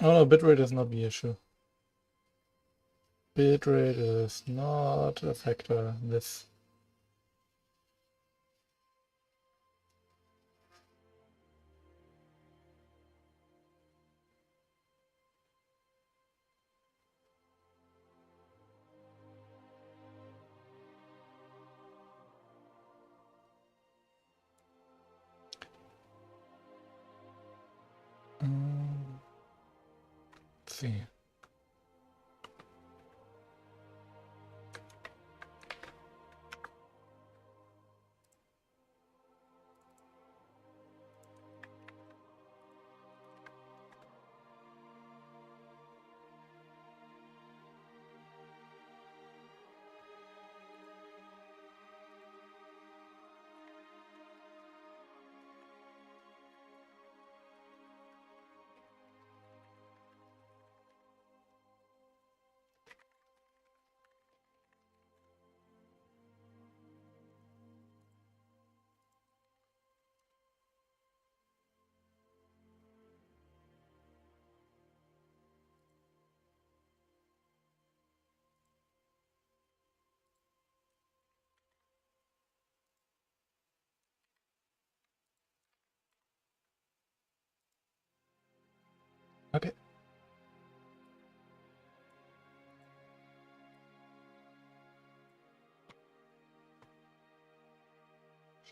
Oh no, bitrate is not the issue. Bitrate is not a factor in this. Let's see. Okay.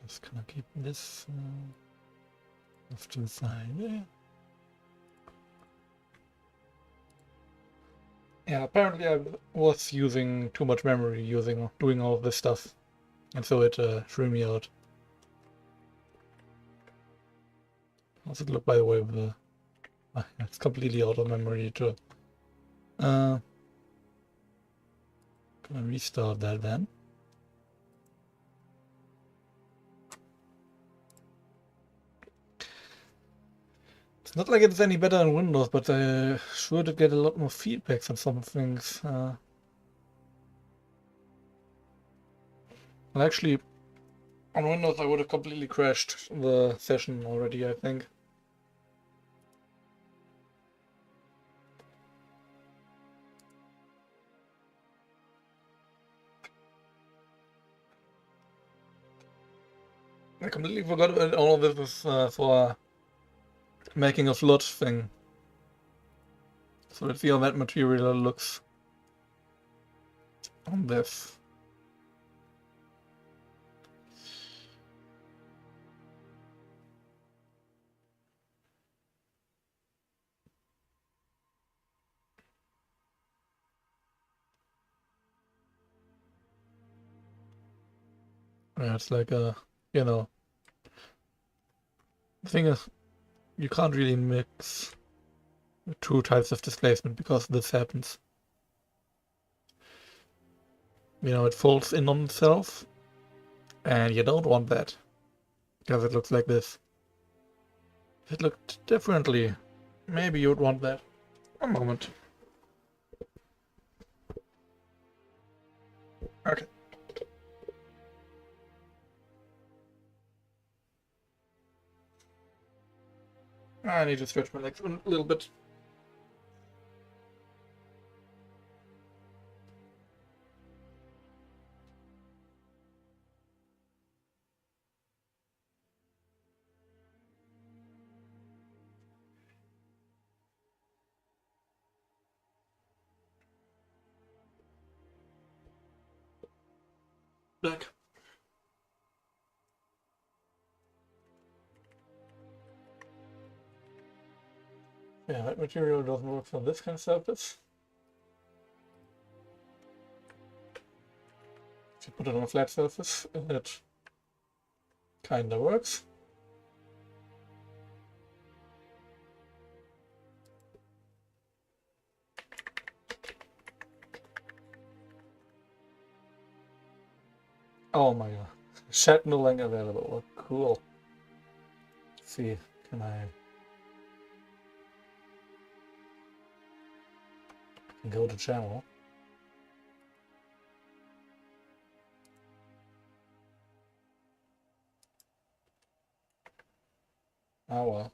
Just gonna keep this off to the side there. Yeah, apparently I was using too much memory doing all of this stuff. And so it threw me out. How's it look, by the way, with the... it's completely out of memory too. Gonna restart that then. It's not like it's any better in Windows, but I sure did get a lot more feedbacks on some things. And actually, on Windows I would have completely crashed the session already, I think. I completely forgot about all of this was for making a flood thing. So let's see how that material looks on this. Yeah, it's like a, the thing is, you can't really mix two types of displacement because this happens. It folds in on itself, and you don't want that because it looks like this. If it looked differently, maybe you would want that. A moment. Okay. I need to stretch my legs a little bit. Back. Yeah, that material doesn't work for this kind of surface. If you put it on a flat surface, it kinda works. Oh my god. Shed no longer available. Cool. Let's see, can I go to channel? Oh well.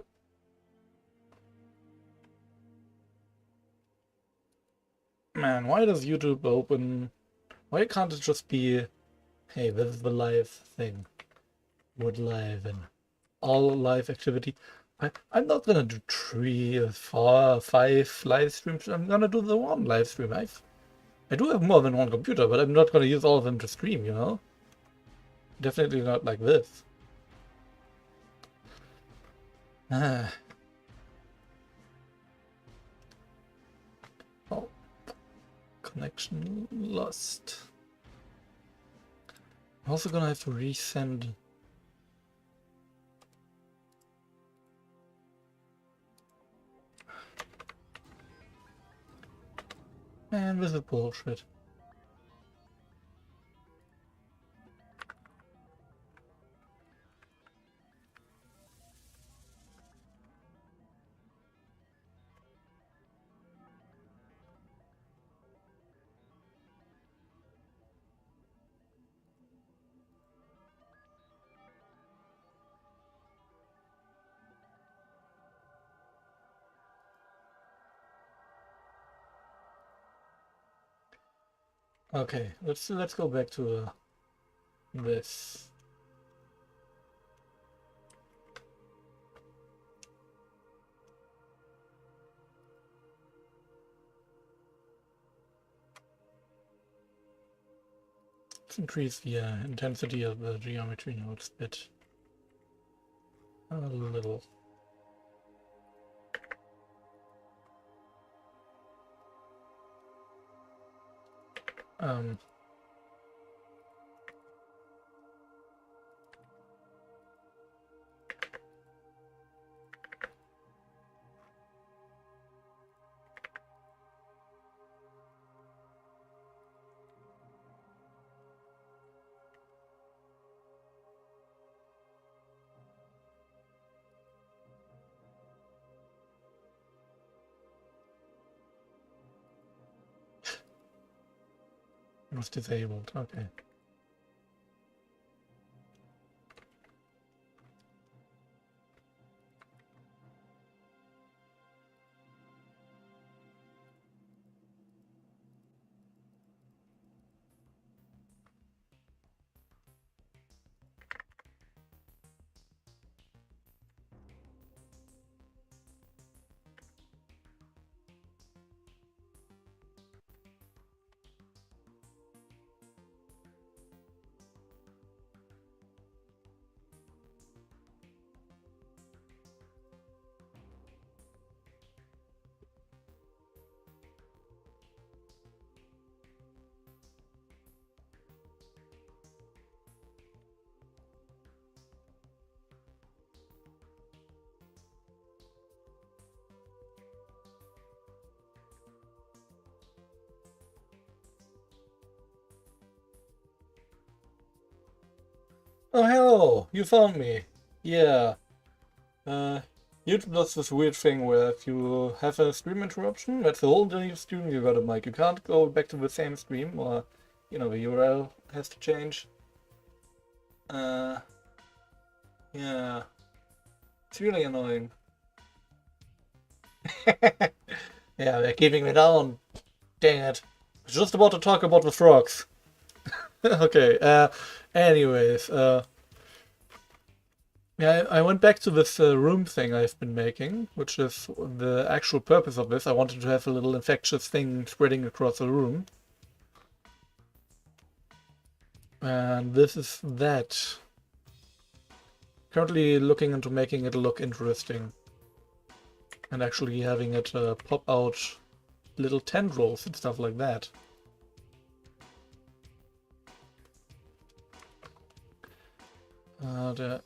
Man, why does YouTube open? Why can't it just be, hey, this is the live thing. Would live and all live activity. I'm not gonna do 3, 4, 5 live streams. I'm gonna do the one live stream. I do have more than one computer, but I'm not gonna use all of them to stream, you know? Definitely not like this. Ah. Oh. Connection lost. I'm also gonna have to resend. Man, this is bullshit. Okay, let's go back to this. Let's increase the intensity of the geometry nodes a bit. A little. Um. It was disabled. Okay. Oh, hello! You found me. Yeah. Uh, YouTube does this weird thing where if you have a stream interruption, that's the whole new stream you got a mic. You can't go back to the same stream, or, you know, the URL has to change. Yeah. It's really annoying. Yeah, they're keeping me down. Dang it. I was just about to talk about the frogs. Okay, anyways, yeah, I went back to this room thing I've been making, which is the actual purpose of this. I wanted to have a little infectious thing spreading across the room. And this is that. Currently looking into making it look interesting. And actually having it pop out little tendrils and stuff like that.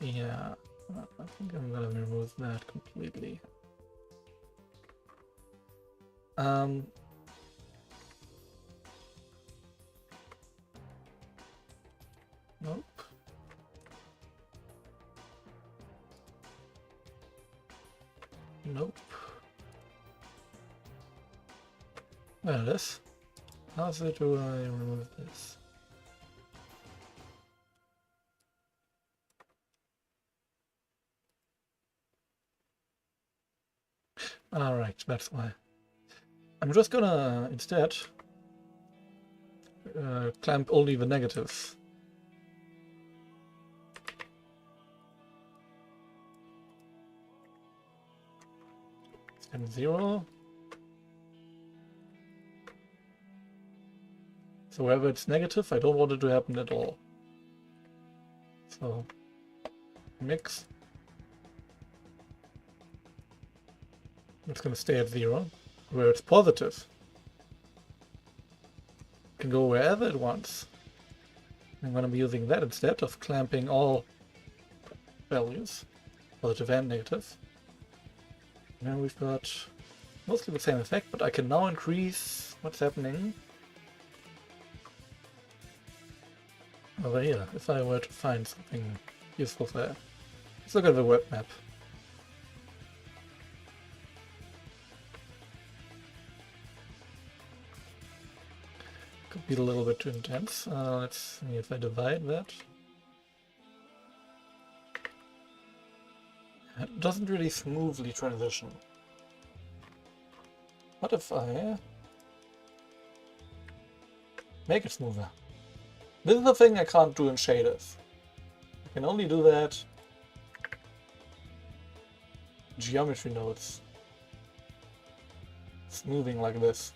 Yeah, I think I'm gonna remove that completely. Nope. Nope. There it is. How do I remove this? Alright, that's why. I'm just gonna instead clamp only the negatives. And 0. So wherever it's negative, I don't want it to happen at all. So mix. It's going to stay at 0. Where it's positive, it can go wherever it wants. I'm going to be using that instead of clamping all values, positive and negative. Now we've got mostly the same effect, but I can now increase what's happening over here, if I were to find something useful there. Let's look at the web map. Could be a little bit too intense. Let's see if I divide that. It doesn't really smoothly transition. What if I make it smoother? This is the thing I can't do in shaders. I can only do that geometry nodes. Smoothing like this.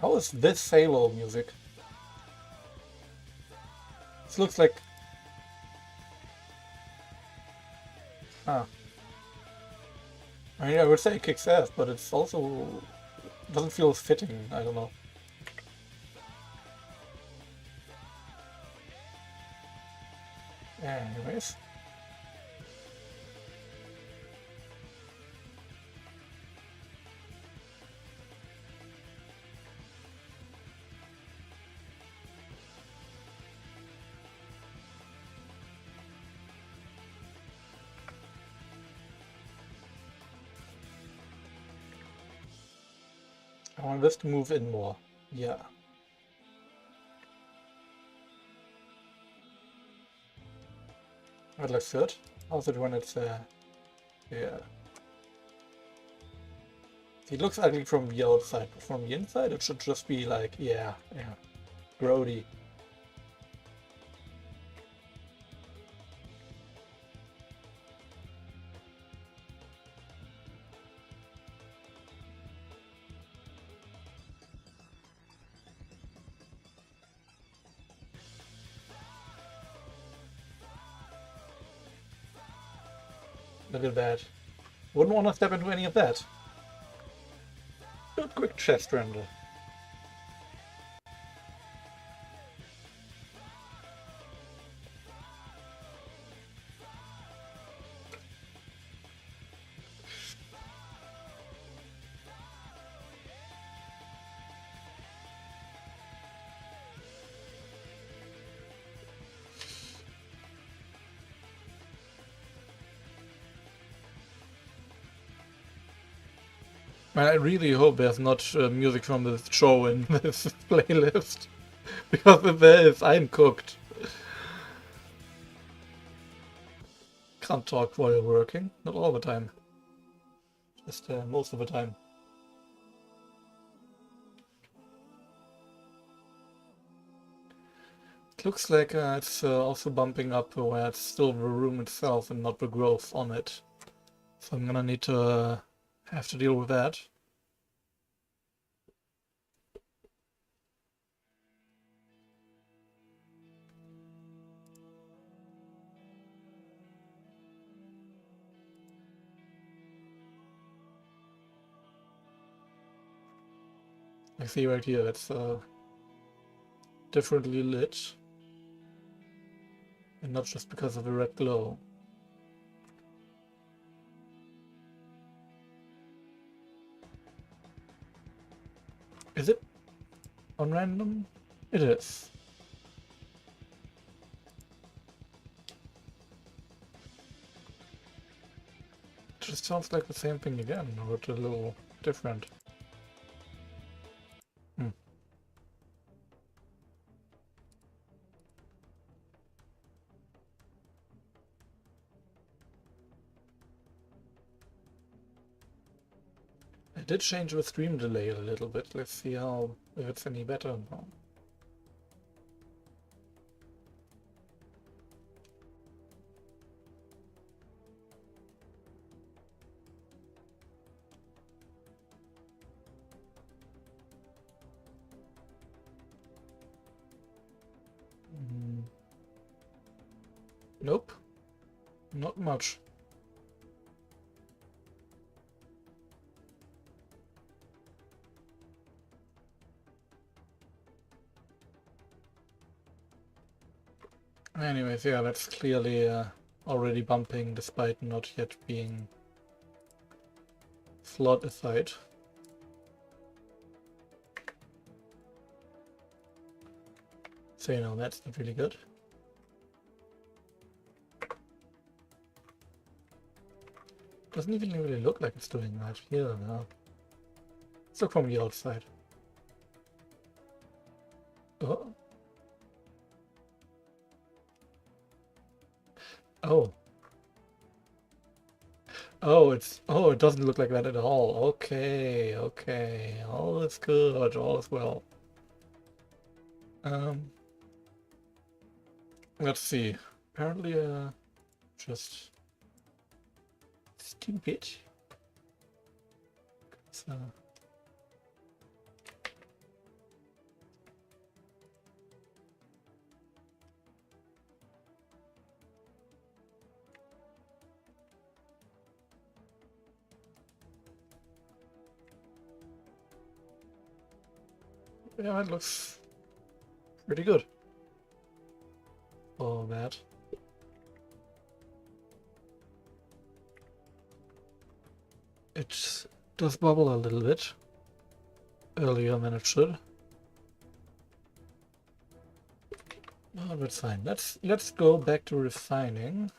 How is this Halo music? This looks like... Huh. I mean, I would say it kicks ass, but it's also... doesn't feel fitting, I don't know. Anyways. I want this to move in more. Yeah. That looks good. How's it when it's yeah. It looks ugly from the outside, but from the inside it should just be like, yeah. Grody. Look at that. Wouldn't want to step into any of that. Good quick chest render. I really hope there's not music from this show in this playlist. Because if there is, I'm cooked. Can't talk while working. Not all the time. Just most of the time. It looks like it's also bumping up where it's still the room itself and not the growth on it. So I'm gonna need to have to deal with that. I see right here, it's differently lit. And not just because of the red glow. Is it on random? It is. It just sounds like the same thing again, but a little different. did change the stream delay a little bit. Let's see how if it's any better now. Nope, not much. Anyways, yeah, that's clearly already bumping despite not yet being slot aside. So, you know, that's not really good. Doesn't even really look like it's doing that here now. Let's look from the outside. Oh. Oh. Oh, it doesn't look like that at all. Okay, okay. All is good, all is well. Let's see. Apparently, just stupid. So. Yeah, it looks pretty good. Oh, that. It does bubble a little bit earlier than it should. Oh, that's fine. Let's go back to refining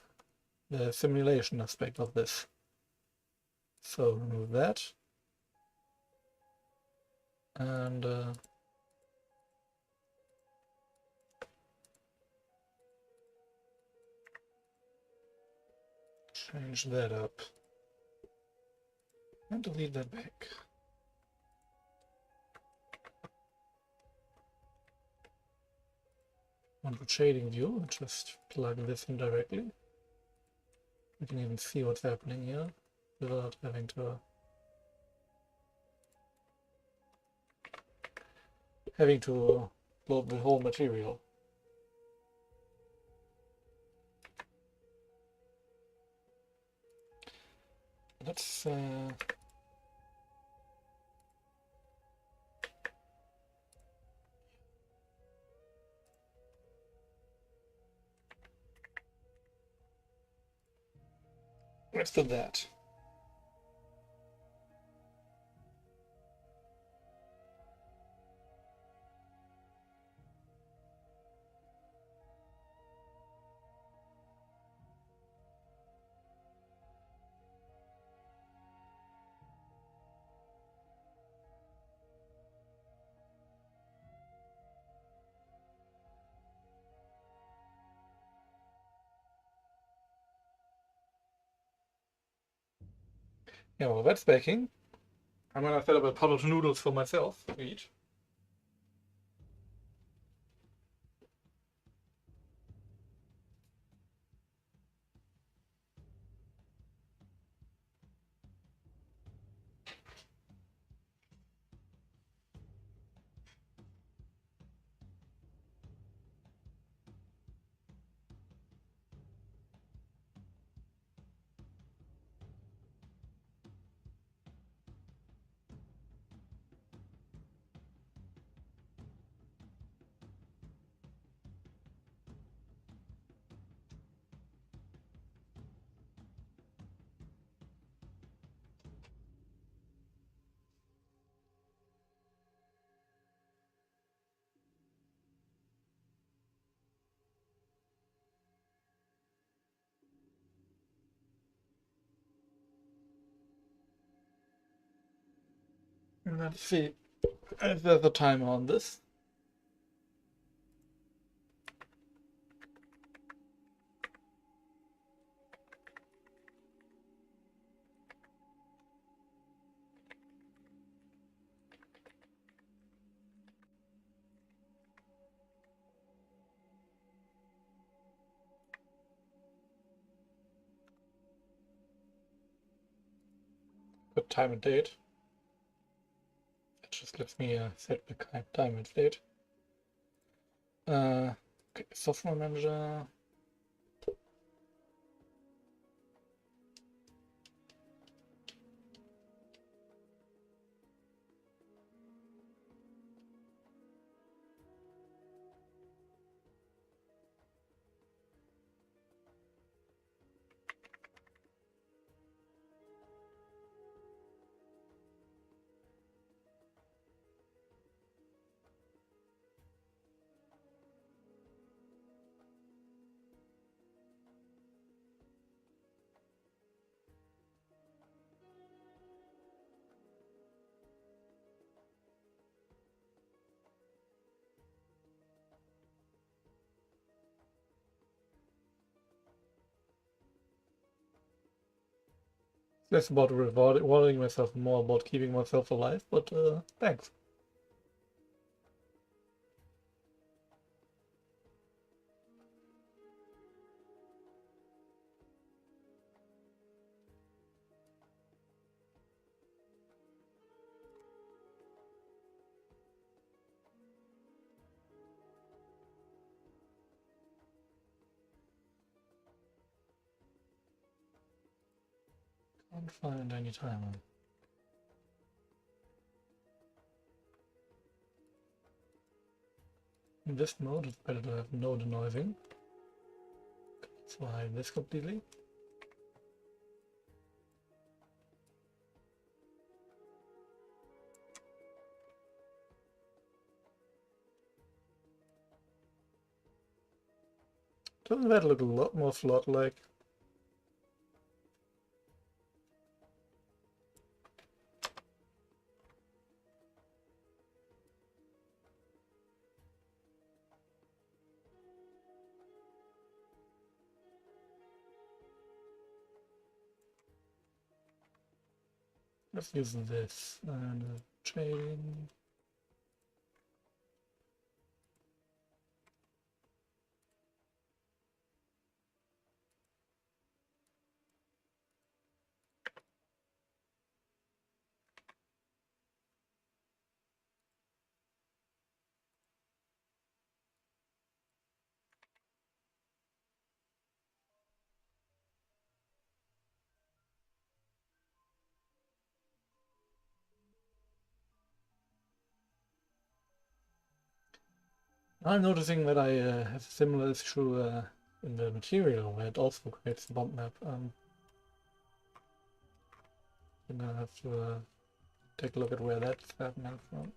the simulation aspect of this. So remove that. And change that up. And delete that back. On the shading view, just plug this in directly. You can even see what's happening here without having to load the whole material. Let's do that. Yeah, well, that's baking. I'm gonna set up a pot of noodles for myself to eat. And let's see if there's a timer on this. time and date. It just lets me set the time and date. Okay, software manager. Less about rewarding myself, more about keeping myself alive, but thanks. Can't find any timer. In this mode, it's better to have no denoising. So I hide this completely. Doesn't that look a lot more slot-like? Let's use this and trading. I'm noticing that I have a similar issue in the material where it also creates the bump map. I'm gonna have to take a look at where that's happening from.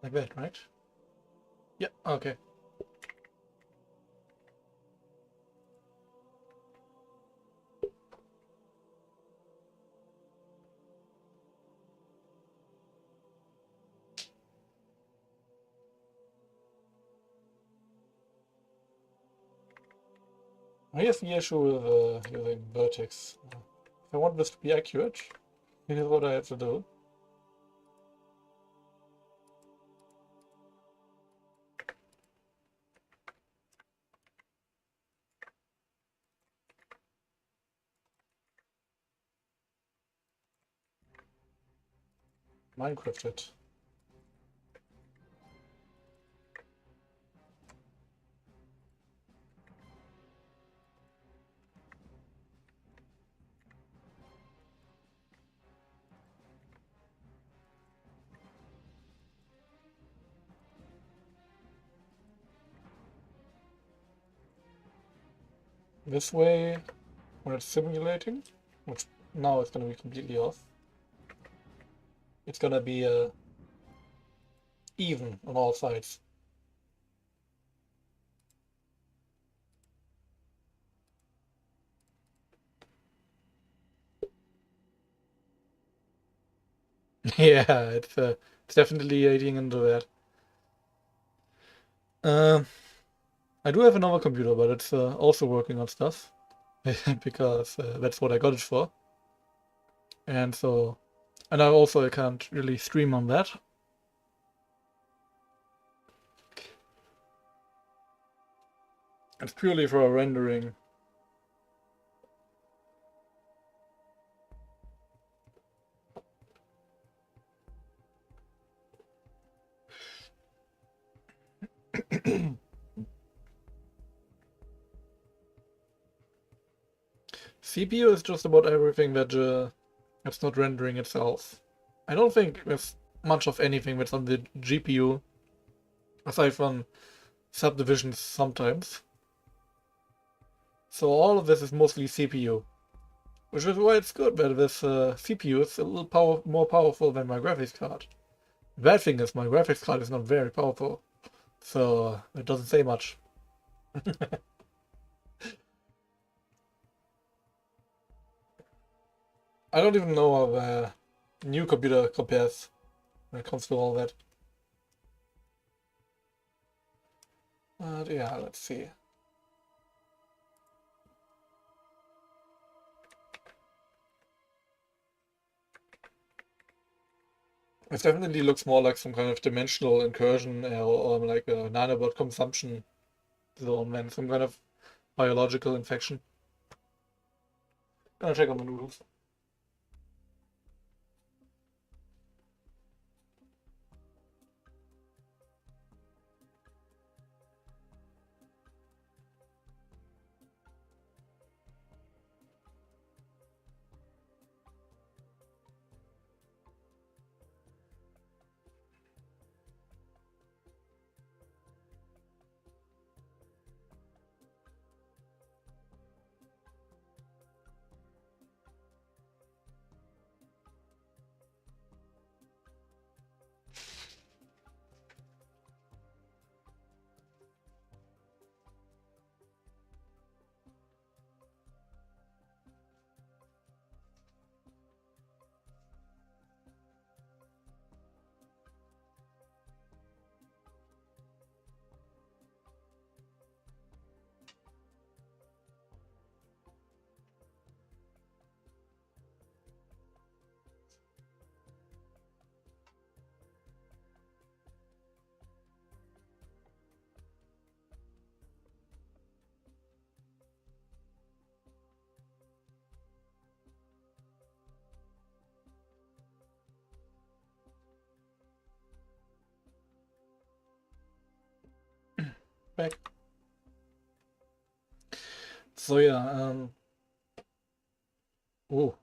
Like that, right? Yeah, okay. Here's the issue with using vertex. If I want this to be accurate, here's what I have to do. Minecraft it. This way, when it's simulating, which now it's going to be completely off, it's going to be even on all sides. Yeah, it's definitely eating into that. I do have another computer, but it's also working on stuff because that's what I got it for. And so, and I can't really stream on that. It's purely for rendering. CPU is just about everything that's not rendering itself. I don't think there's much of anything that's on the GPU, aside from subdivisions sometimes. So all of this is mostly CPU, which is why it's good that this CPU is a little more powerful than my graphics card. The bad thing is my graphics card is not very powerful, so it doesn't say much. I don't even know how the new computer compares when it comes to all that. But yeah, let's see. It definitely looks more like some kind of dimensional incursion or like a nanobot consumption zone than some kind of biological infection. Gonna check on the noodles. Back. So yeah, ooh,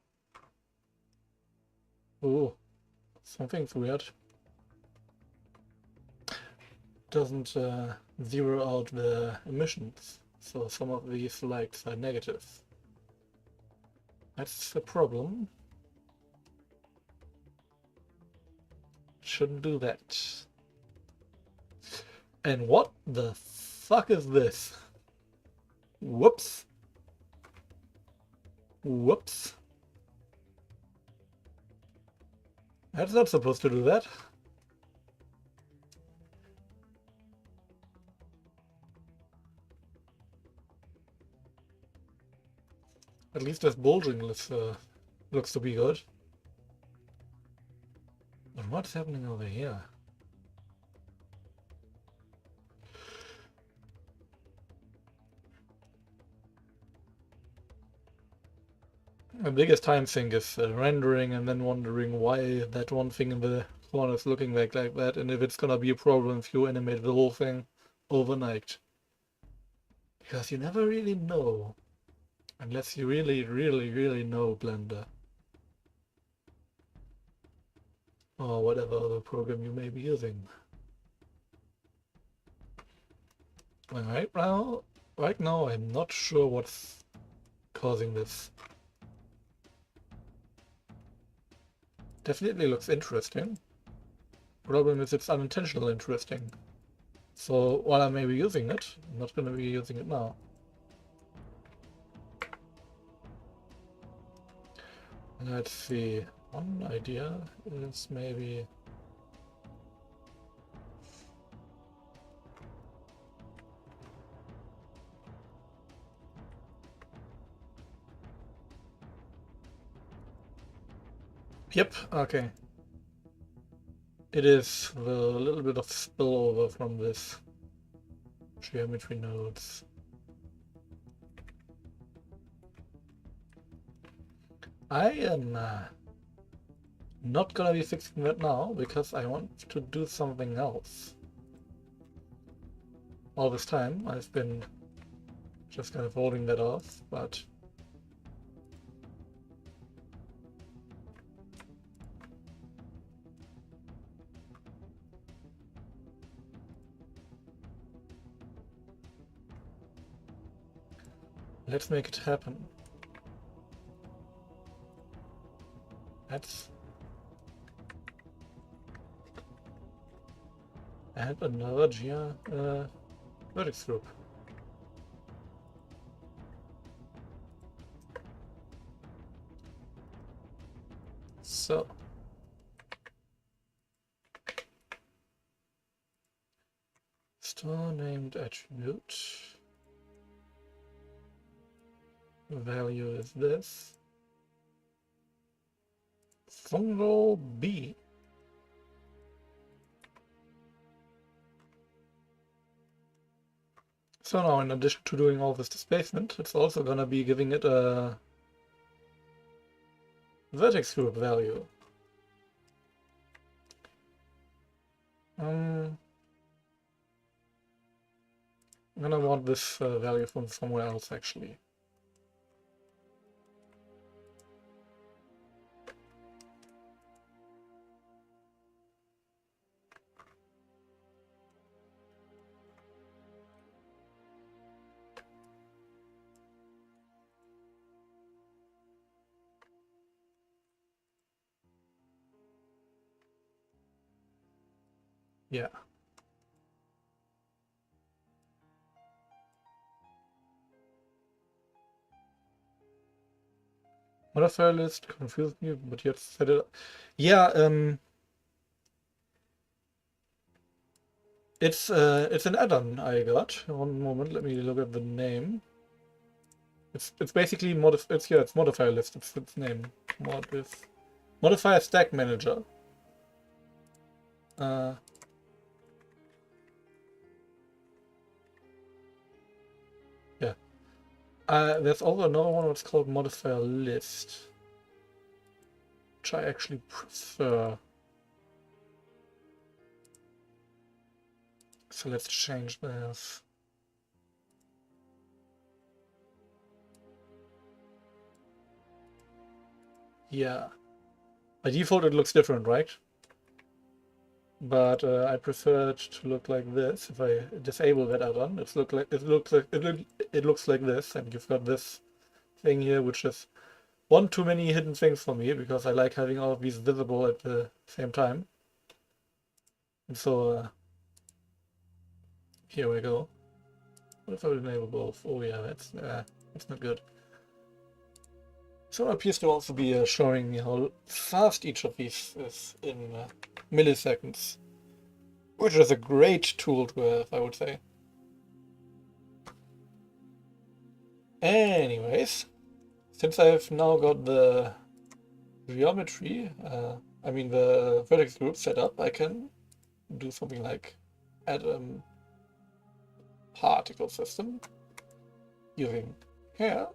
ooh, something's weird. Doesn't zero out the emissions, so some of these lights are negative. That's a problem. Shouldn't do that. And what the fuck is this? Whoops. Whoops. That's not supposed to do that. At least this bulging looks to be good. But what's happening over here? The biggest time sink is rendering and then wondering why that one thing in the corner is looking like that, and if it's gonna be a problem if you animate the whole thing overnight. Because you never really know. Unless you really know Blender. Or whatever other program you may be using. Right now I'm not sure what's causing this. Definitely looks interesting. Problem is it's unintentional interesting. So while I may be using it, I'm not going to be using it now. Let's see. One idea is maybe... Yep, okay. It is the little bit of spillover from this geometry nodes. I am not gonna be fixing that now because I want to do something else. All this time I've been just kind of holding that off, but let's make it happen. Let's add another vertex group. So store named attribute. Value is this. Fungal B. So now, in addition to doing all this displacement, it's also gonna be giving it a vertex group value. I'm gonna want this value from somewhere else, actually. Yeah. Modifier list confused me, but you have set it up. Yeah, it's an add-on I got. One moment, let me look at the name. It's basically it's modifier list. It's its name. Modifier stack manager. Yeah. There's also another one that's called modifier list, which I actually prefer. So let's change this. Yeah. By default it looks different, right? But I prefer it to look like this. If I disable that add-on, it looks like this, and you've got this thing here, which is one too many hidden things for me because I like having all of these visible at the same time. And so Here we go. What if I would enable both? Oh yeah, that's not good. So it appears to also be showing how fast each of these is in milliseconds, which is a great tool to have, I would say. Anyways, since I've now got the geometry, I mean the vertex group set up, I can do something like add a particle system using hair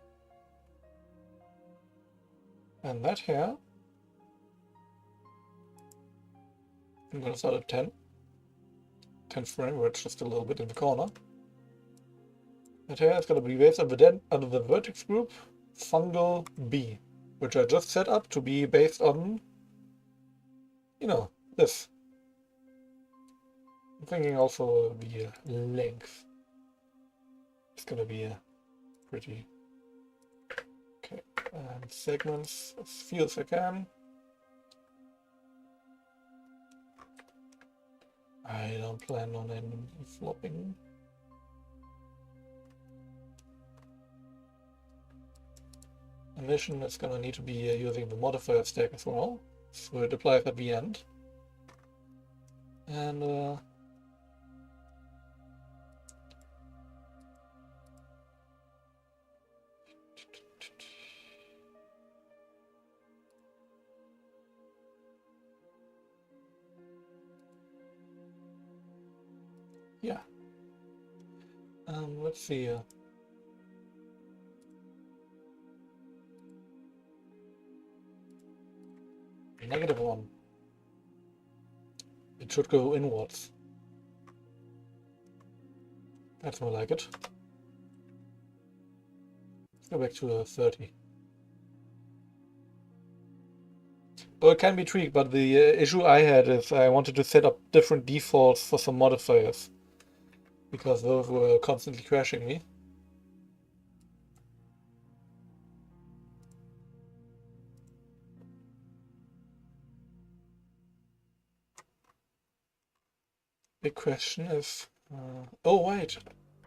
and that hair. I'm going to start at 10 frame, which is just a little bit in the corner. That hair is going to be based under the vertex group fungal B, which I just set up to be based on, you know, this. I'm thinking also the length. It's going to be pretty. Okay, and segments as few as I can. I don't plan on any flopping. Emission is going to need to be using the modifier stack as well, so it applies at the end. And yeah. Let's see. -1. It should go inwards. That's more like it. Let's go back to 30. Oh, it can be tweaked, but the issue I had is I wanted to set up different defaults for some modifiers, because those were constantly crashing me. Big question is, oh wait,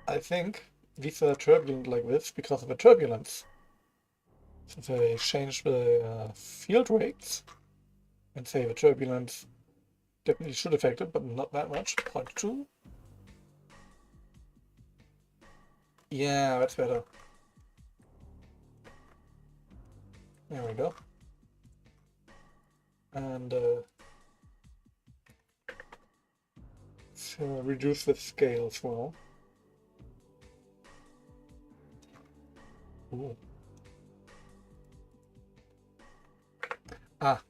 I think these are turbulent like this because of the turbulence. Since I changed the field rates, and say the turbulence definitely should affect it, but not that much. 0.2. Yeah, that's better. There we go. And so reduce the scale as well. Ooh. Ah.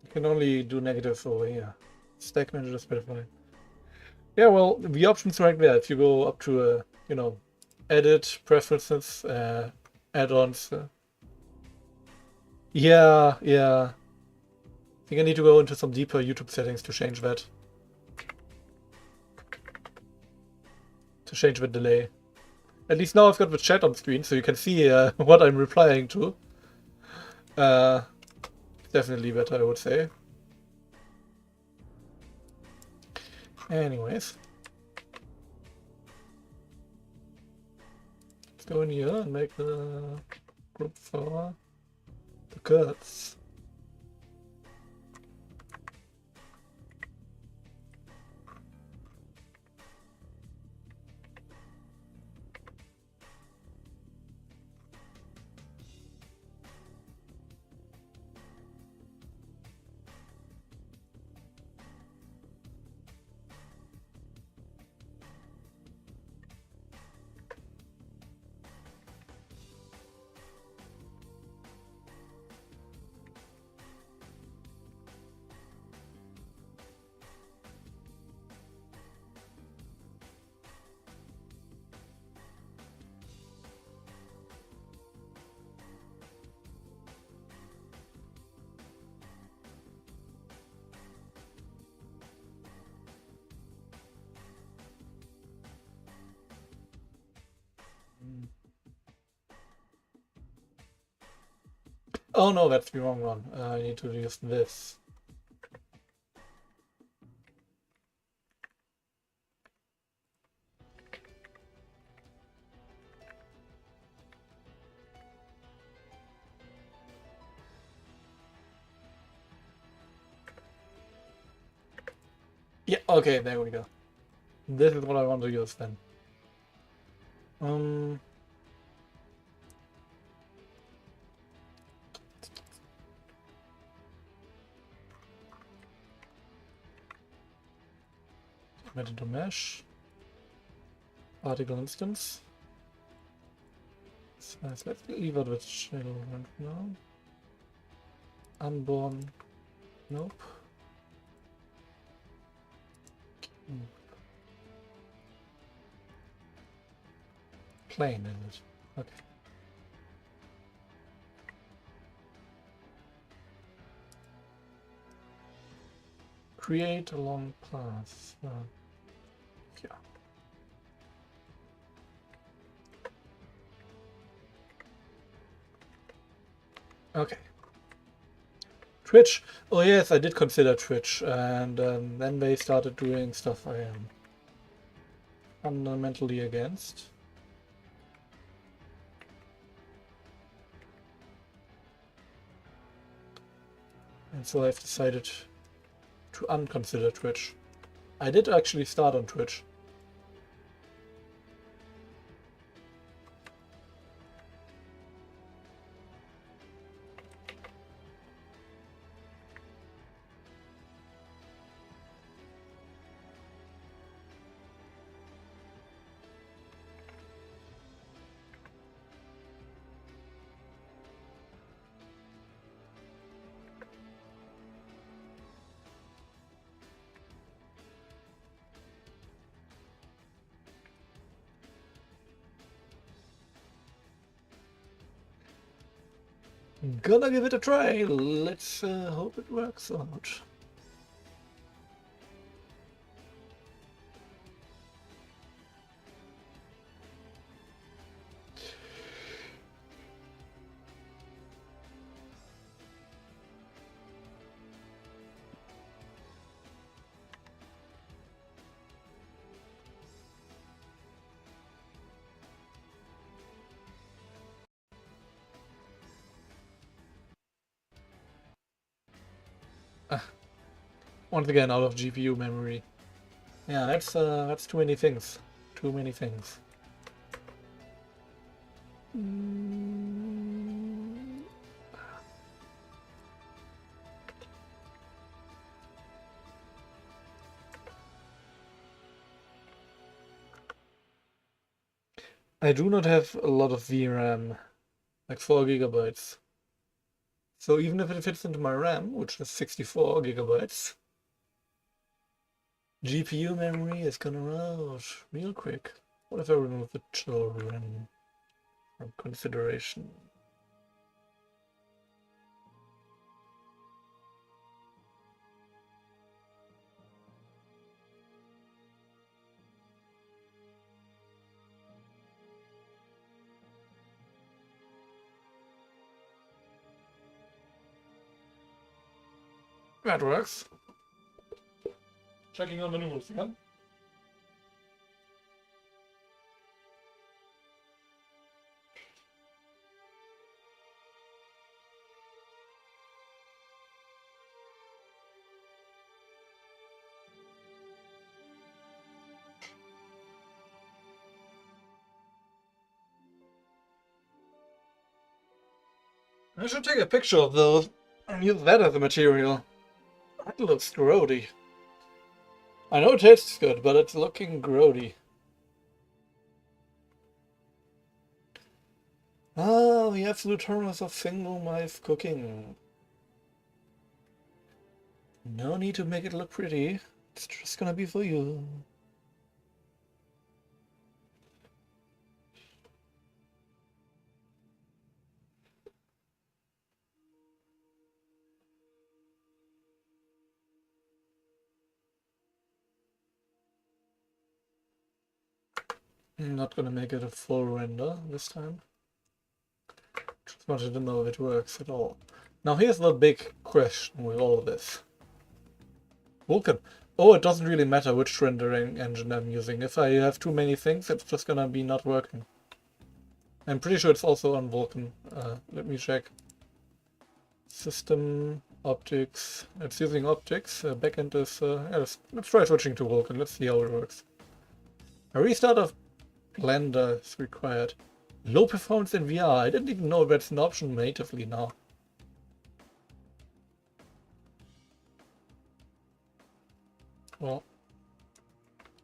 You can only do negatives over here. Stack manager specify. Yeah, well, the options right there. If you go up to, you know, edit, preferences, add-ons. Yeah. I think I need to go into some deeper YouTube settings to change that. To change the delay. At least now I've got the chat on screen, so you can see what I'm replying to. Definitely better, I would say. Anyways. Let's go in here and make the group for the curves. Oh no, that's the wrong one. I need to use this. Okay, there we go. This is what I want to use then. Meta to mesh. Article instance. So let's leave it with children now. Unborn. Nope. Plain in it. Okay. Create a long path. Yeah. Okay. Twitch. Oh yes, I did consider Twitch, and then they started doing stuff I am fundamentally against. And so I've decided to unconsider Twitch. I did actually start on Twitch. Gonna give it a try. Let's hope it works out. Once again, out of GPU memory. Yeah, that's too many things. Too many things. I do not have a lot of VRAM, like 4 gigabytes. So even if it fits into my RAM, which is 64 gigabytes, GPU memory is gonna run out real quick. What if I remove the children from consideration? That works. Checking on the noodles again. I should take a picture of those and use that as a material. That looks grody. I know it tastes good, but it's looking grody. Ah, the absolute terms of single knife cooking. No need to make it look pretty. It's just gonna be for you. I'm not gonna make it a full render this time. Just wanted to know if it works at all. Now here's the big question with all of this. Vulkan. Oh, it doesn't really matter which rendering engine I'm using. If I have too many things, it's just gonna be not working. I'm pretty sure it's also on Vulkan. Let me check. System Optics. It's using optics. Backend is... yeah, let's try switching to Vulkan. Let's see how it works. A restart of Blender is required. Low performance in VR. I didn't even know that's an option natively now. Well,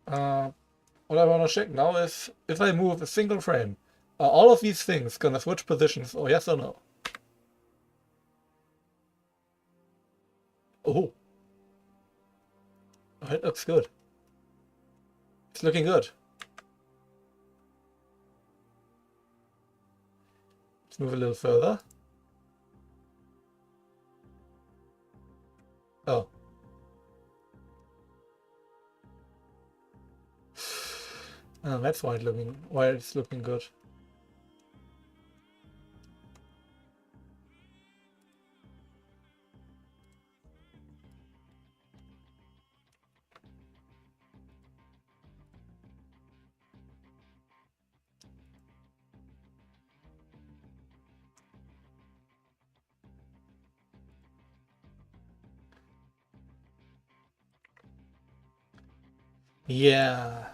what I want to check now is if I move a single frame, are all of these things gonna switch positions, or yes or no? Oh, it looks good. It's looking good. Let's move a little further. Oh. That's why it's looking good. Yeah.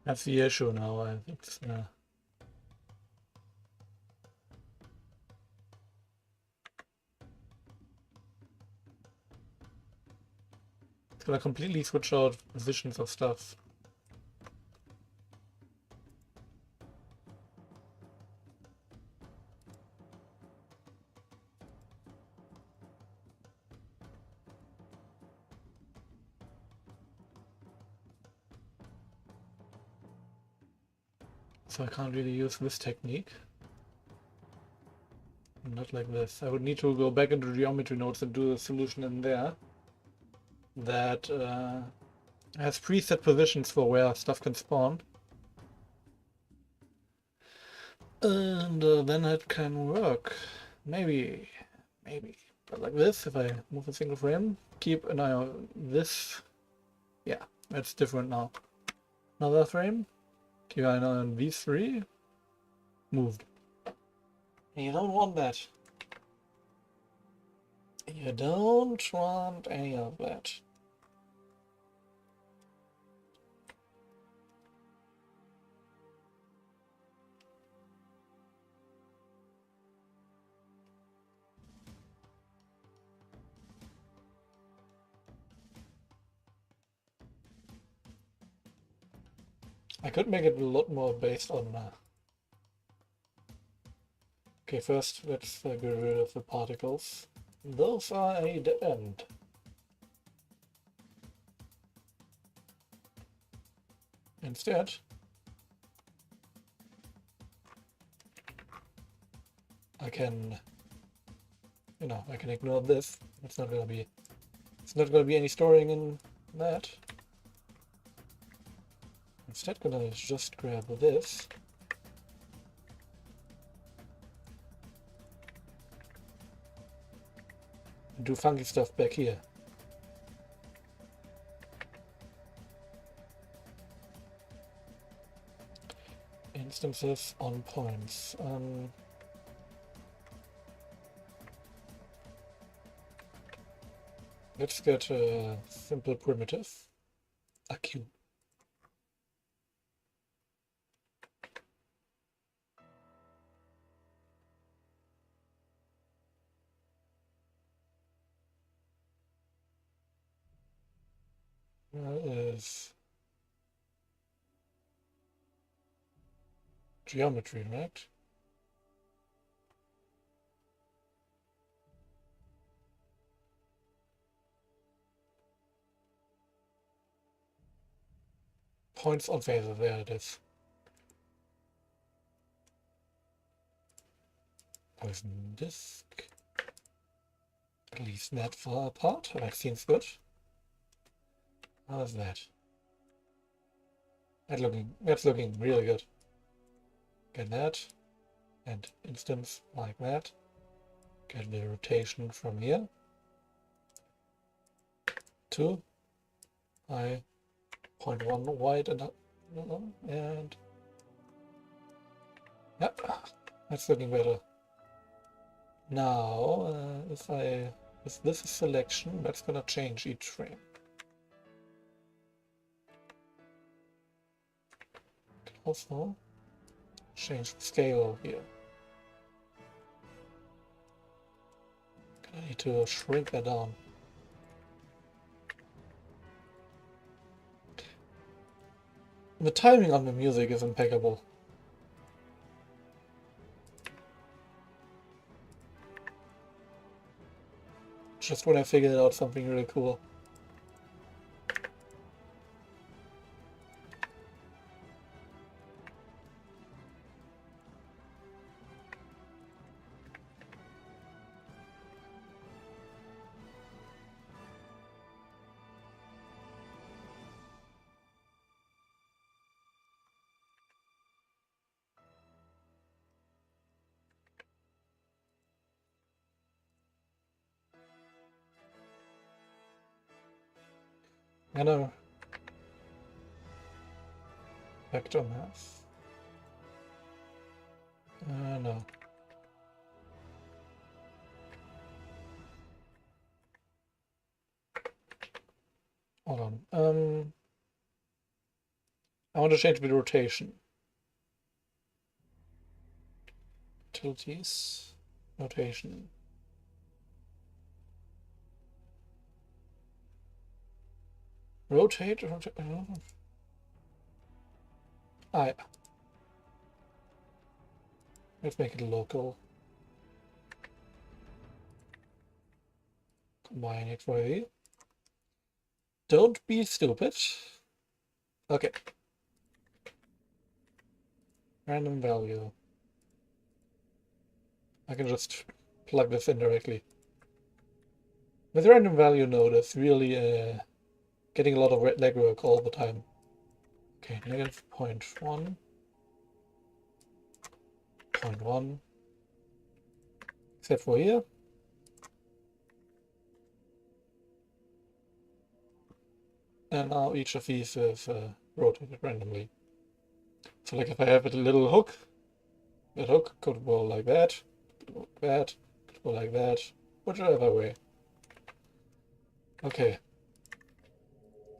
That's the issue now, I think. It's gonna completely switch out positions of stuff. So I can't really use this technique. Not like this. I would need to go back into geometry nodes and do a solution in there that has preset positions for where stuff can spawn. And then it can work. Maybe. But like this, if I move a single frame, keep an eye on this. Yeah, that's different now. Another frame. Keep an eye on these three. Moved. You don't want that. You don't want any of that. I could make it a lot more based on... Okay, first let's get rid of the particles. Those are a dead end. Instead, I can, I can ignore this. It's not gonna be any storing in that. Instead, gonna just grab this. And do funky stuff back here. Instances on points. Let's get a simple primitive, a cube. That is geometry, right? points on phaser. There it is. Poison disc. At least that far apart. That seems good. How's that? That's looking really good. Get that. And instance like that. Get the rotation from here. 2. I 0.1 wide and yeah, that's looking better. Now, if this is selection, that's gonna change each frame. Also, change the scale here. I need to shrink that down. The timing on the music is impeccable. Just when I figured out something really cool. I know. Vector math. No. Hold on. I want to change the rotation. Utilities. Rotation. Rotate? Yeah. Let's make it local. Combine it for you. Don't be stupid. Okay. Random value. I can just plug this in directly. With random value node, it's really getting a lot of legwork all the time. Okay, negative 0.1. 0.1. Except for here. And now each of these is rotated randomly. So like if I have a little hook, that hook could go like that, could go like that, whichever way. Okay.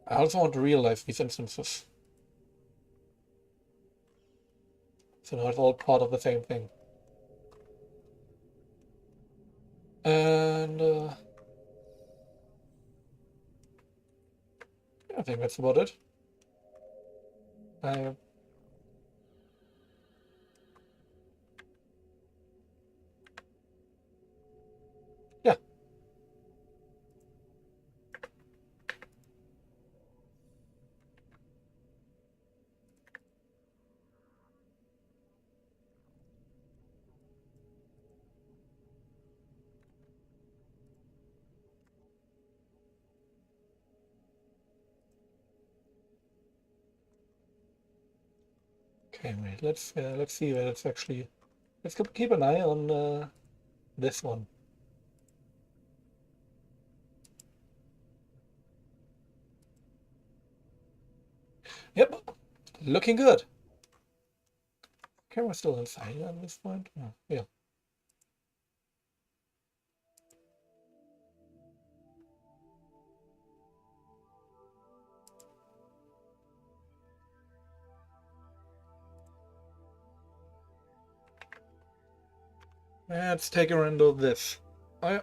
I also want to realize these instances. So now it's all part of the same thing. And I think that's about it. Yeah. Okay, wait. Let's see where it's actually. Let's keep an eye on this one. Yep, looking good. Camera's still inside at this point. Oh, yeah. Let's take a render of this. Oh yeah.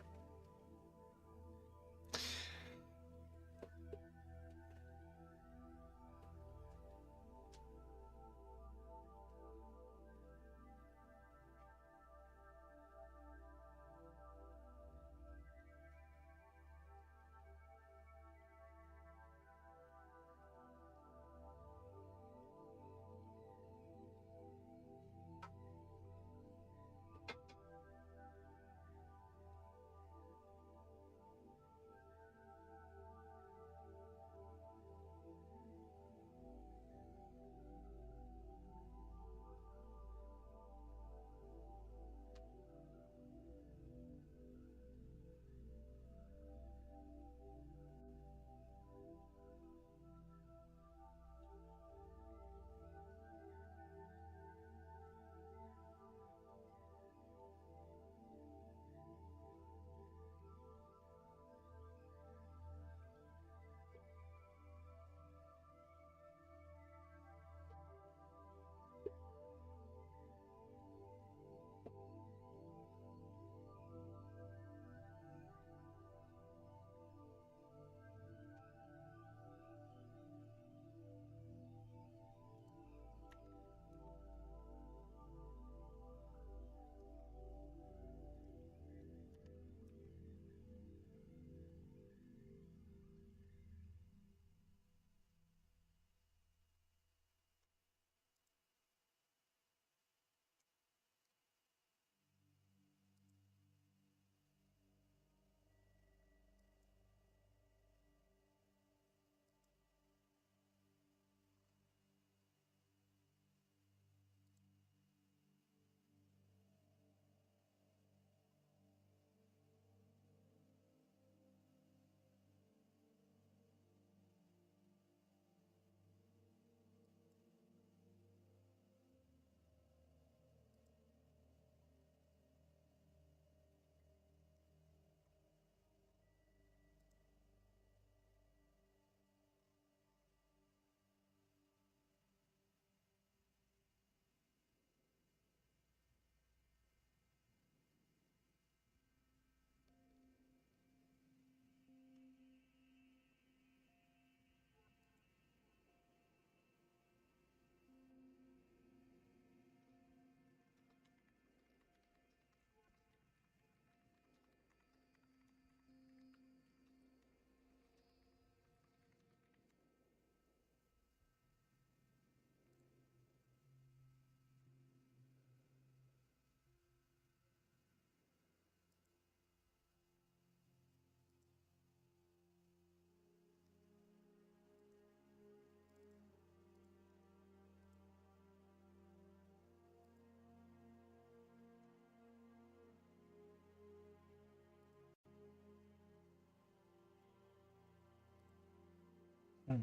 Hmm.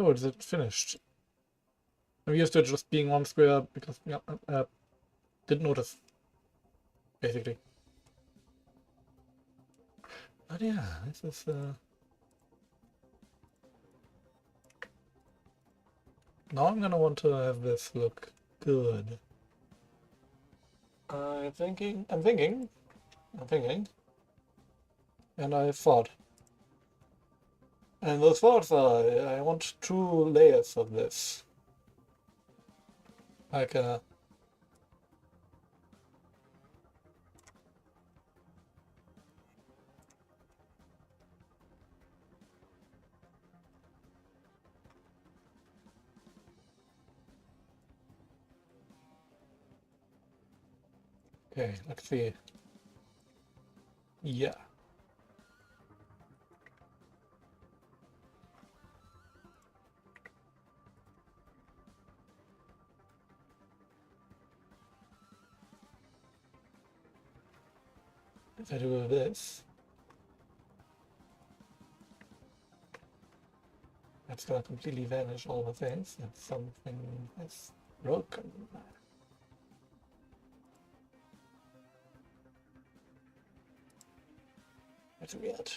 Oh, is it finished? I'm used to it just being one square because yeah, didn't notice, basically. But yeah, this is now I'm gonna want to have this look good. I'm thinking, and I thought. And those thoughts are, I want 2 layers of this. Like, okay, let's see. Yeah. If I do this, that's gonna completely vanish all the things, and something is broken. That's weird.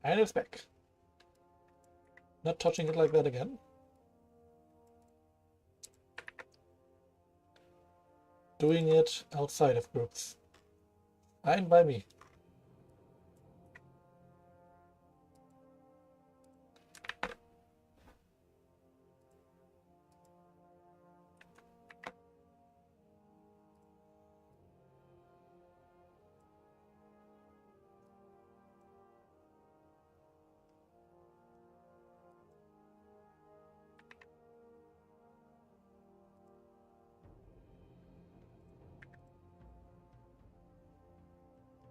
And it's back. Not touching it like that again. Doing it outside of groups. Fine by me.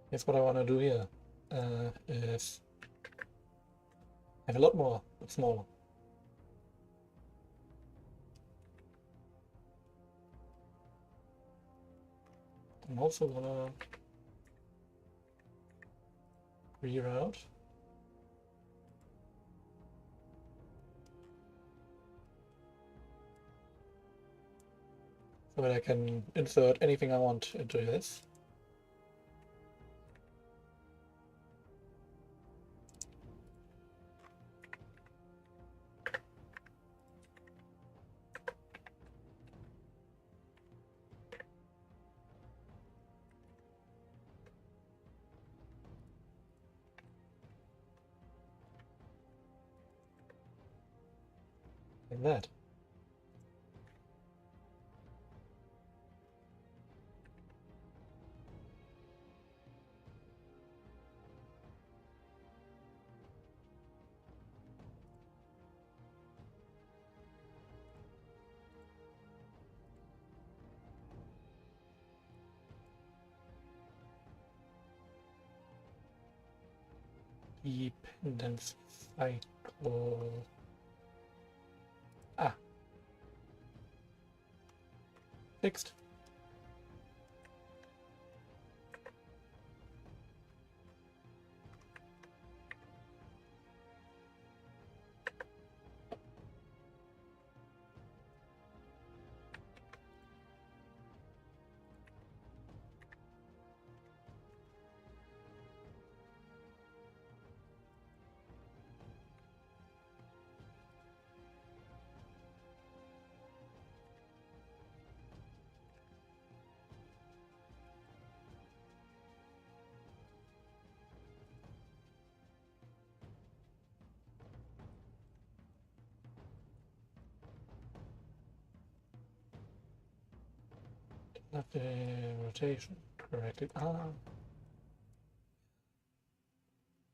Here's what I want to do here. Is have a lot more, but smaller. I'm also gonna reroute. So that I can insert anything I want into this. Like that. Dependency cycle. Ah, fixed. Not the rotation correctly. Ah.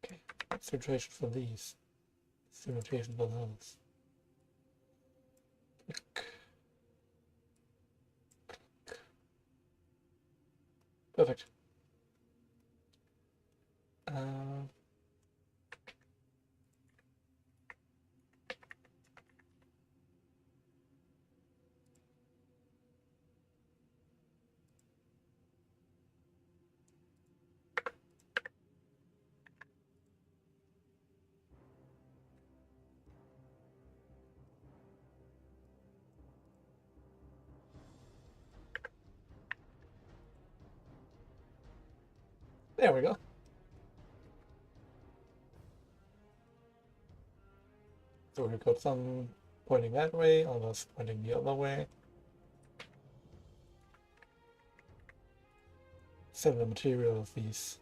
Okay. What's the rotation for these? It's the rotation for those. Click. Perfect. There we go. So we've got some pointing that way, others pointing the other way. Send the material of these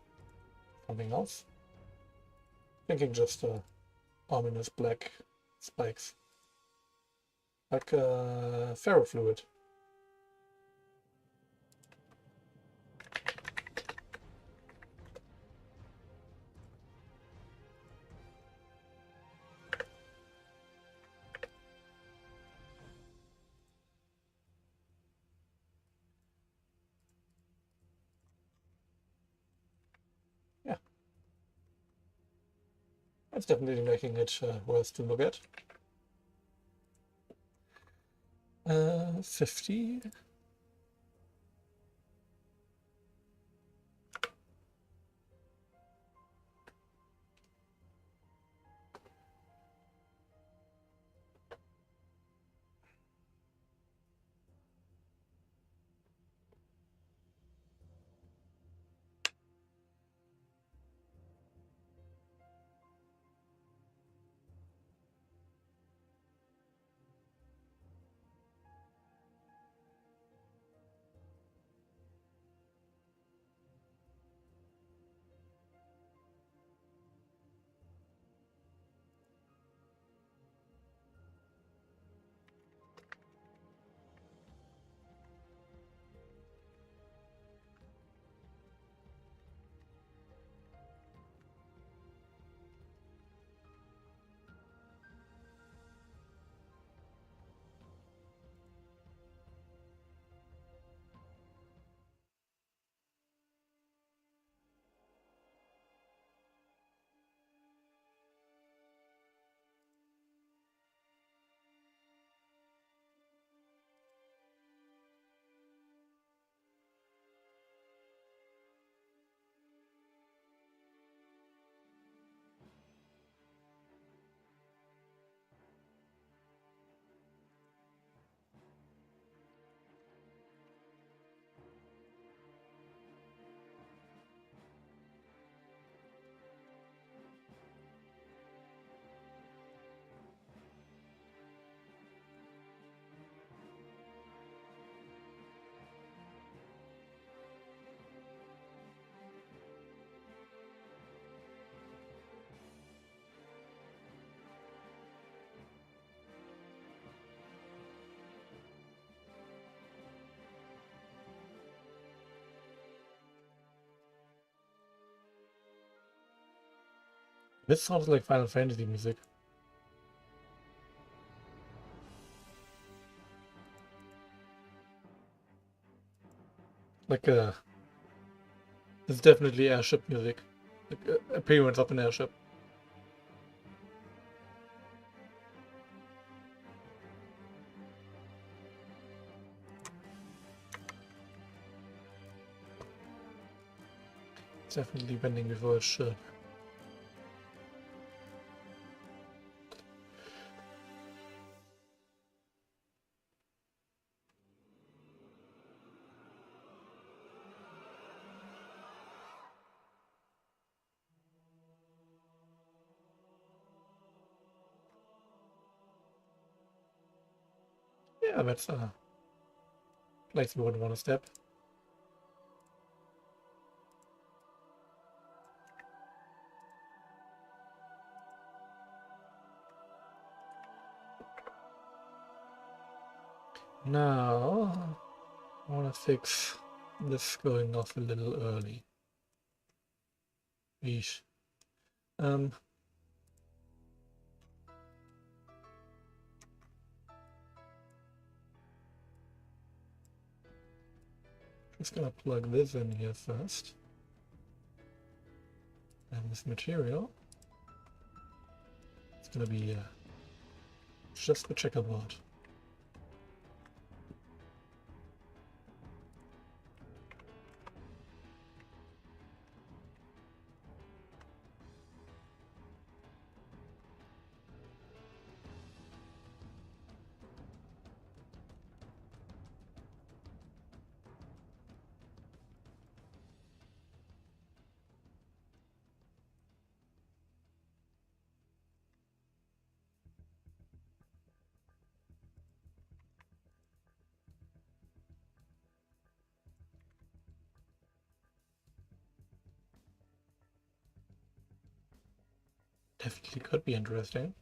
something else. Thinking just ominous black spikes. Like ferrofluid. Yeah. That's definitely making it worth to look at. 50. This sounds like Final Fantasy music. Like it's definitely airship music. Like appearance of an airship. It's definitely bending before it should. Yeah, that's place you wouldn't want to step. Now, I want to fix this going off a little early. Yeesh. Just gonna plug this in here first. And this material, it's gonna be just the checkerboard. Definitely could be interesting.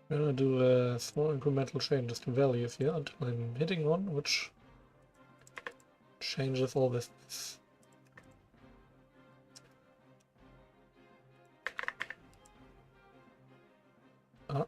I'm gonna do a small incremental changes to values here until I'm hitting one, which changes all this. Ah.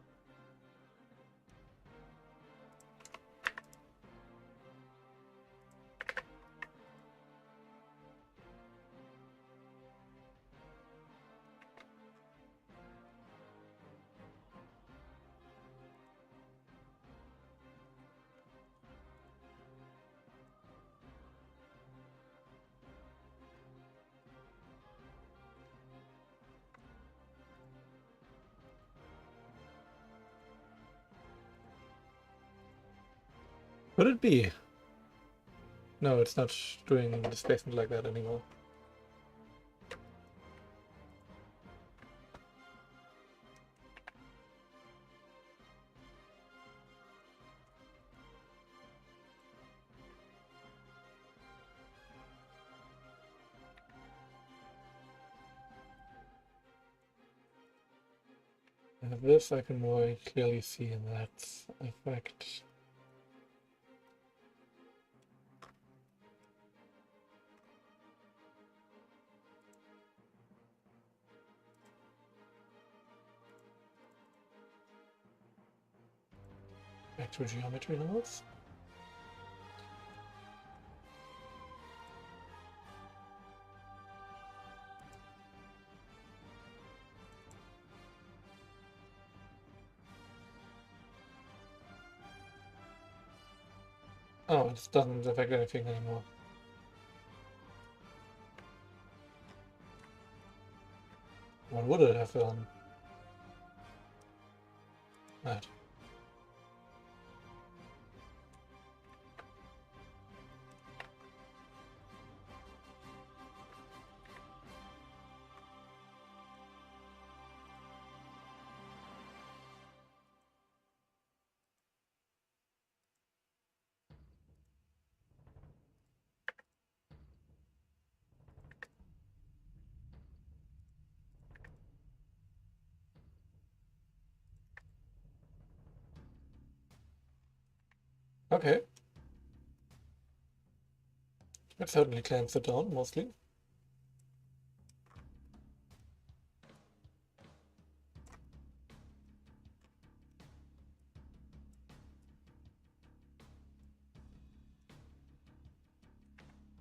Could it be? No, it's not doing displacement like that anymore. And this I can more clearly see that effect. Back to geometry levels. Oh, it doesn't affect anything anymore. What would it have done? That. Okay. It certainly clamps it down, mostly.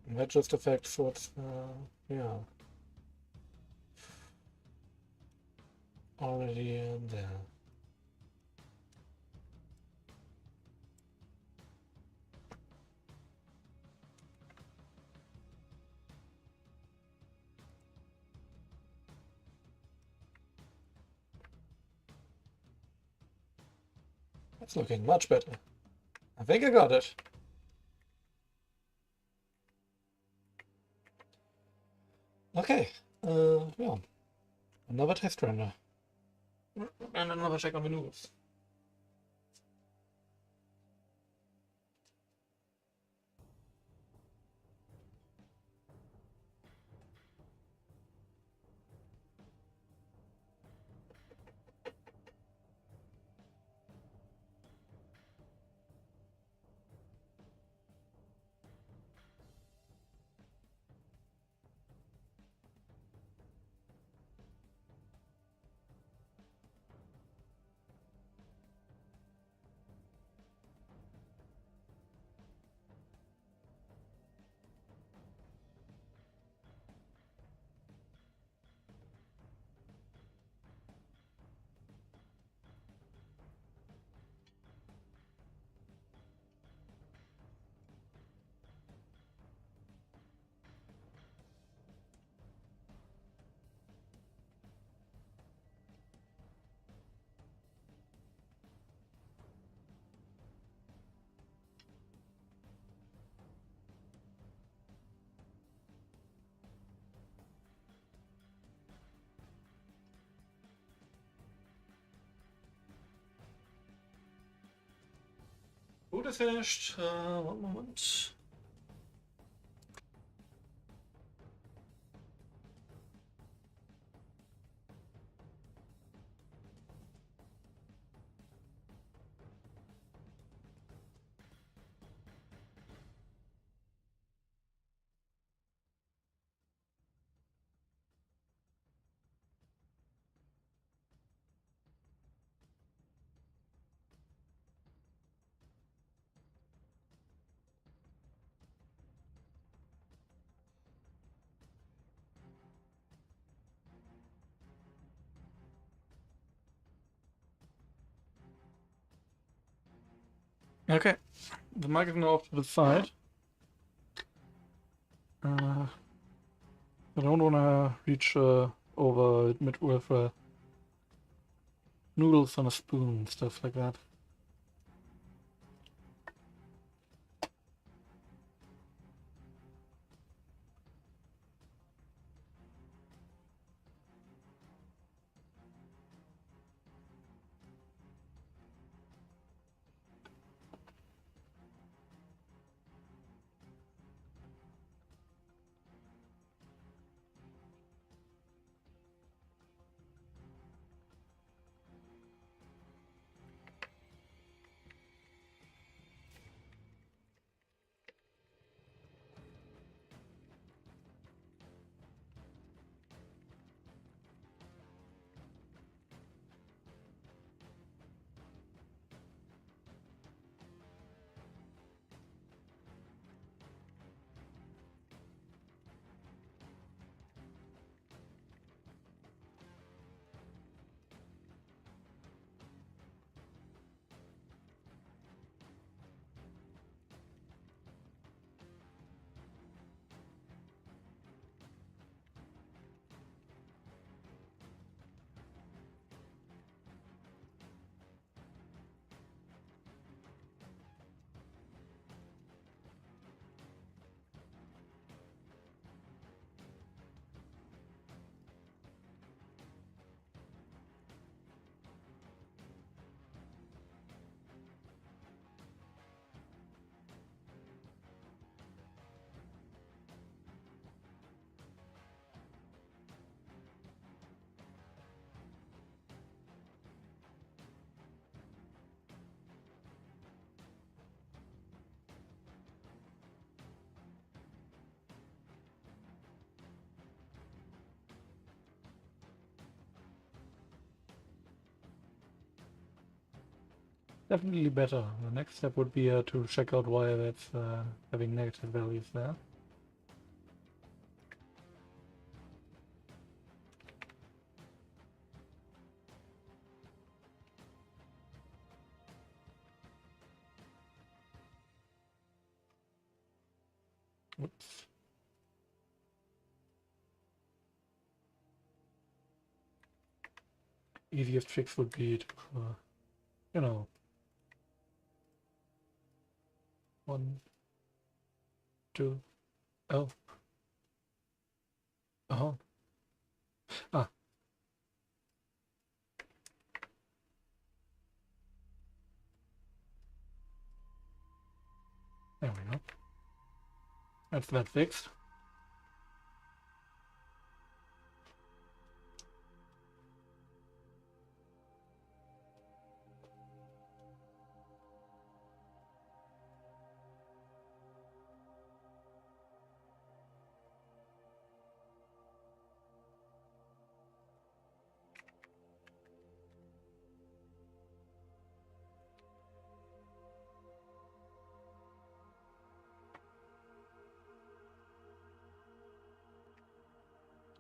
And that just affects what's, yeah, already in there. That's looking much better. I think I got it. Okay, yeah. Another test render. And another check on the noodles. Food is finished. One moment. Okay, the mic is now off to the side. I don't want to reach over it with noodles on a spoon and stuff like that. definitely better. The next step would be to check out why that's having negative values there. Whoops. Easiest fix would be to, you know, 1, 2, oh, oh, ah, there we go. That's that fixed.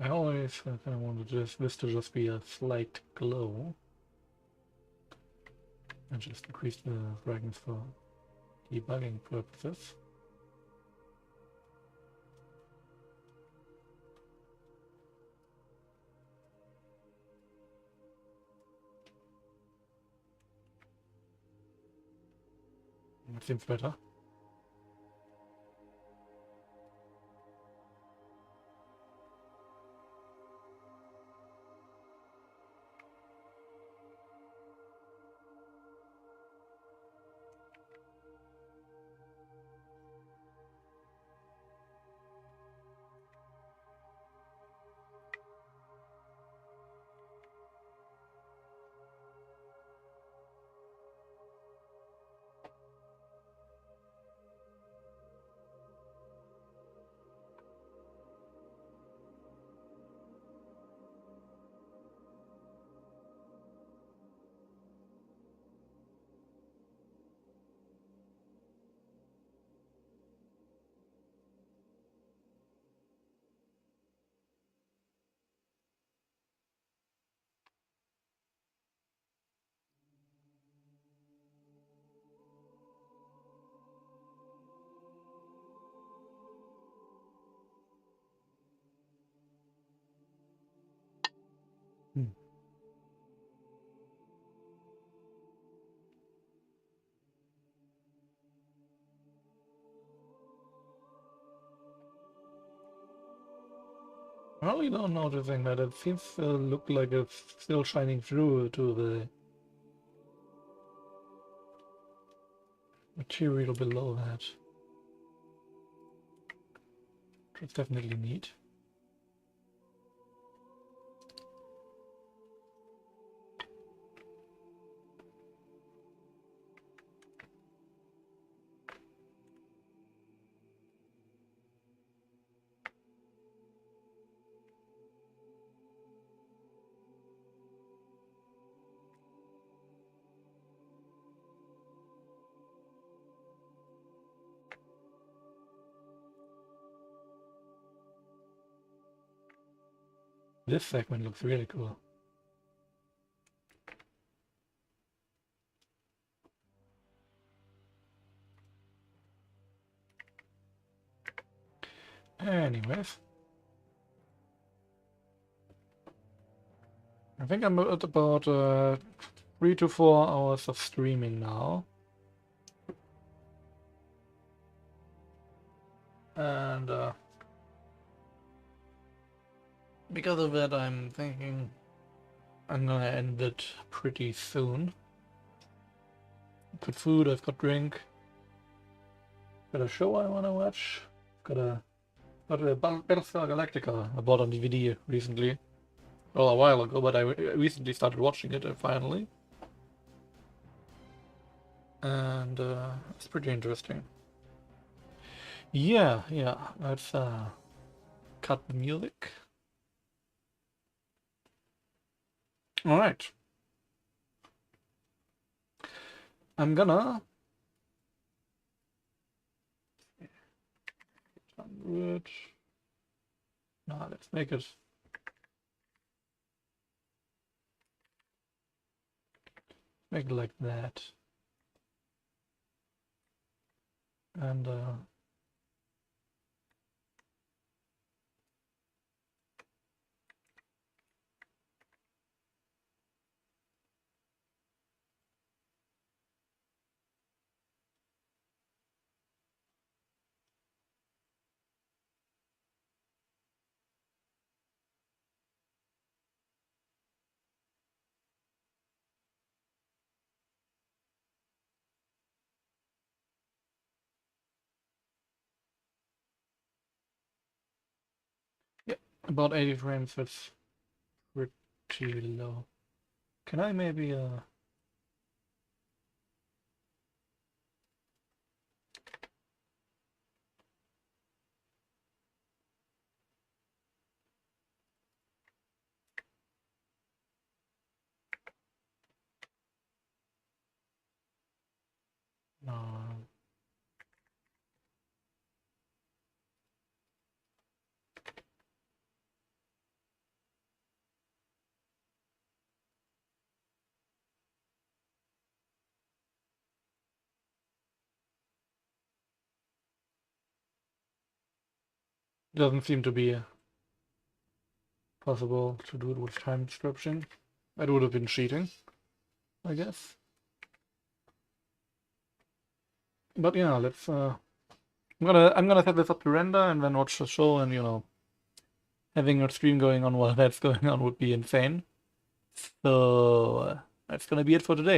I always kind of wanted this to just be a slight glow. And just increase the brightness for debugging purposes. That seems better. I really don't noticing that. It seems to look like it's still shining through to the material below that. Which is definitely neat. This segment looks really cool. Anyways. I think I'm at about 3 to 4 hours of streaming now. And because of that, I'm thinking I'm gonna end it pretty soon. I've got food, I've got drink. Got a show I wanna watch. Got a Battlestar Galactica I bought on DVD recently. Well, a while ago, but I recently started watching it finally. And it's pretty interesting. Yeah, let's cut the music. Alright. I'm gonna 800. Nah, let's make it like that. And yeah, about 80 frames. That's pretty low. Can I maybe no. Doesn't seem to be possible to do it with time description. That would have been cheating, I guess. But yeah, let's I'm gonna set this up to render and then watch the show, and you know, having a stream going on while that's going on would be insane. So that's gonna be it for today.